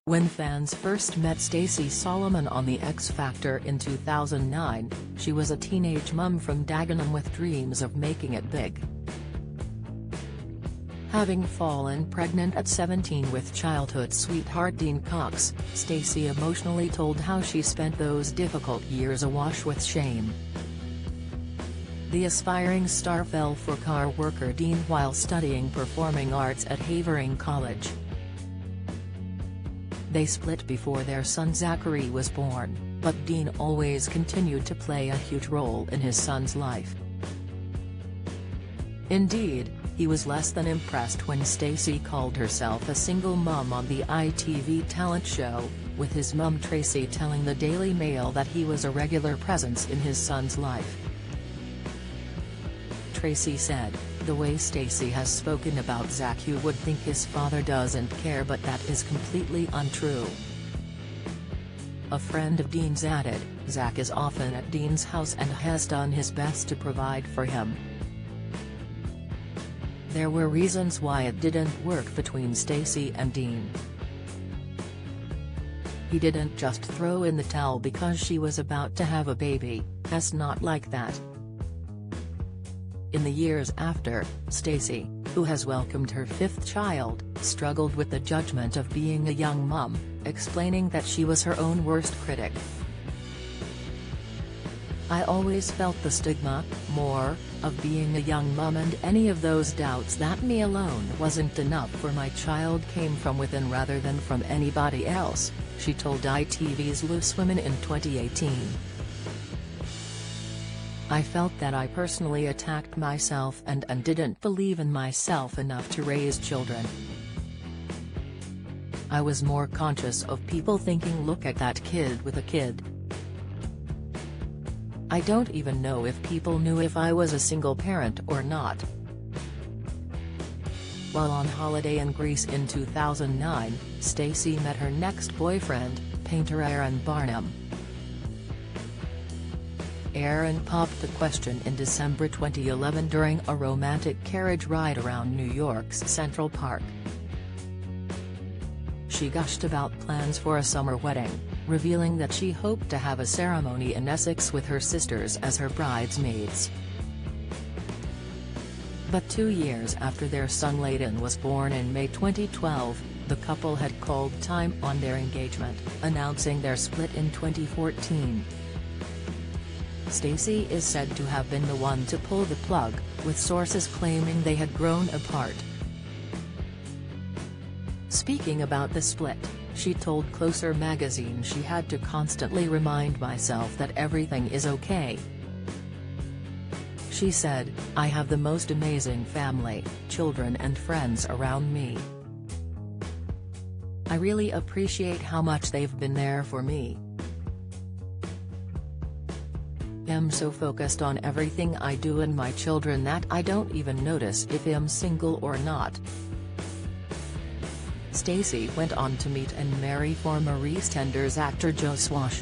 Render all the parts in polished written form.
When fans first met Stacey Solomon on The X Factor in 2009, she was a teenage mum from Dagenham with dreams of making it big. Having fallen pregnant at 17 with childhood sweetheart Dean Cox, Stacey emotionally told how she spent those difficult years awash with shame. The aspiring star fell for car worker Dean while studying performing arts at Havering College. They split before their son Zachary was born, but Dean always continued to play a huge role in his son's life. Indeed, he was less than impressed when Stacey called herself a single mum on the ITV talent show, with his mum Tracy telling the Daily Mail that he was a regular presence in his son's life. Tracy said, "The way Stacey has spoken about Zach, you would think his father doesn't care, but that is completely untrue." A friend of Dean's added, "Zach is often at Dean's house and has done his best to provide for him." There were reasons why it didn't work between Stacey and Dean. He didn't just throw in the towel because she was about to have a baby, it's not like that. In the years after, Stacey, who has welcomed her fifth child, struggled with the judgment of being a young mum, explaining that she was her own worst critic. "I always felt the stigma, more, of being a young mum, and any of those doubts that me alone wasn't enough for my child came from within rather than from anybody else," she told ITV's Loose Women in 2018. "I felt that I personally attacked myself and didn't believe in myself enough to raise children. I was more conscious of people thinking, look at that kid with a kid. I don't even know if people knew if I was a single parent or not." While on holiday in Greece in 2009, Stacey met her next boyfriend, painter Aaron Barnum. Aaron popped the question in December 2011 during a romantic carriage ride around New York's Central Park. She gushed about plans for a summer wedding, revealing that she hoped to have a ceremony in Essex with her sisters as her bridesmaids. But 2 years after their son Layden was born in May 2012, the couple had called time on their engagement, announcing their split in 2014. Stacey is said to have been the one to pull the plug, with sources claiming they had grown apart. Speaking about the split, she told Closer magazine she had to constantly remind myself that everything is okay. She said, "I have the most amazing family, children and friends around me. I really appreciate how much they've been there for me. I'm so focused on everything I do and my children that I don't even notice if I'm single or not." Stacey went on to meet and marry former EastEnders actor Joe Swash.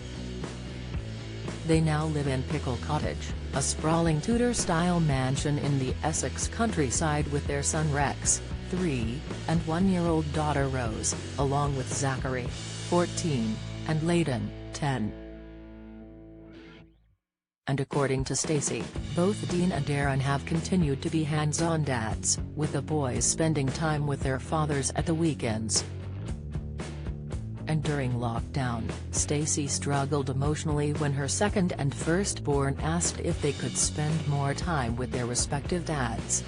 They now live in Pickle Cottage, a sprawling Tudor-style mansion in the Essex countryside with their son Rex, 3, and 1-year-old daughter Rose, along with Zachary, 14, and Layden, 10. And according to Stacey, both Dean and Aaron have continued to be hands-on dads, with the boys spending time with their fathers at the weekends. And during lockdown, Stacey struggled emotionally when her second and firstborn asked if they could spend more time with their respective dads.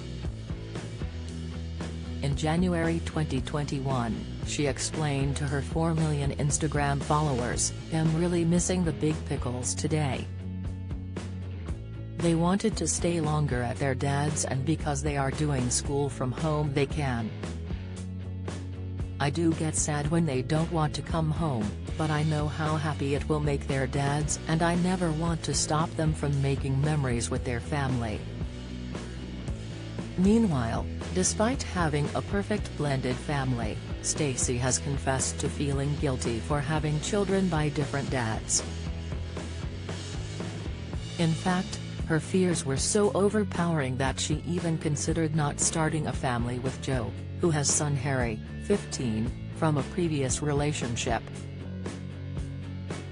In January 2021, she explained to her 4 million Instagram followers, "I'm really missing the big pickles today. They wanted to stay longer at their dad's, and because they are doing school from home they can. I do get sad when they don't want to come home, but I know how happy it will make their dads, and I never want to stop them from making memories with their family." Meanwhile, despite having a perfect blended family, Stacey has confessed to feeling guilty for having children by different dads. In fact, her fears were so overpowering that she even considered not starting a family with Joe, who has son Harry, 15, from a previous relationship.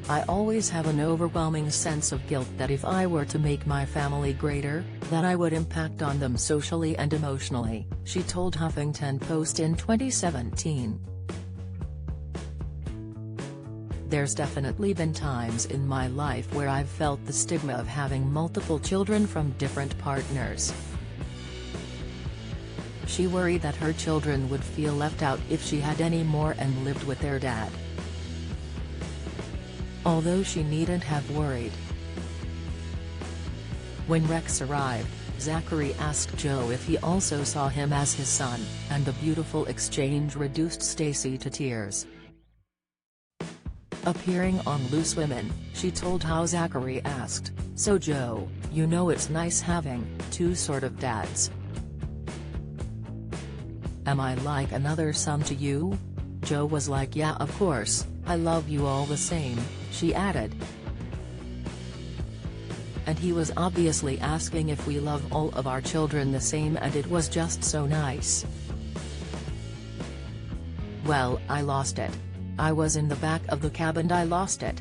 I always have an overwhelming sense of guilt that if I were to make my family greater, that I would impact on them socially and emotionally, she told Huffington Post in 2017. There's definitely been times in my life where I've felt the stigma of having multiple children from different partners. She worried that her children would feel left out if she had any more and lived with their dad. Although she needn't have worried. When Rex arrived, Zachary asked Joe if he also saw him as his son, and the beautiful exchange reduced Stacey to tears. Appearing on Loose Women, she told how Zachary asked, "So Joe, you know it's nice having two sort of dads. Am I like another son to you?" Joe was like, "Yeah, of course, I love you all the same," she added. And he was obviously asking if we love all of our children the same, and it was just so nice. "Well, I lost it. I was in the back of the cab and I lost it,"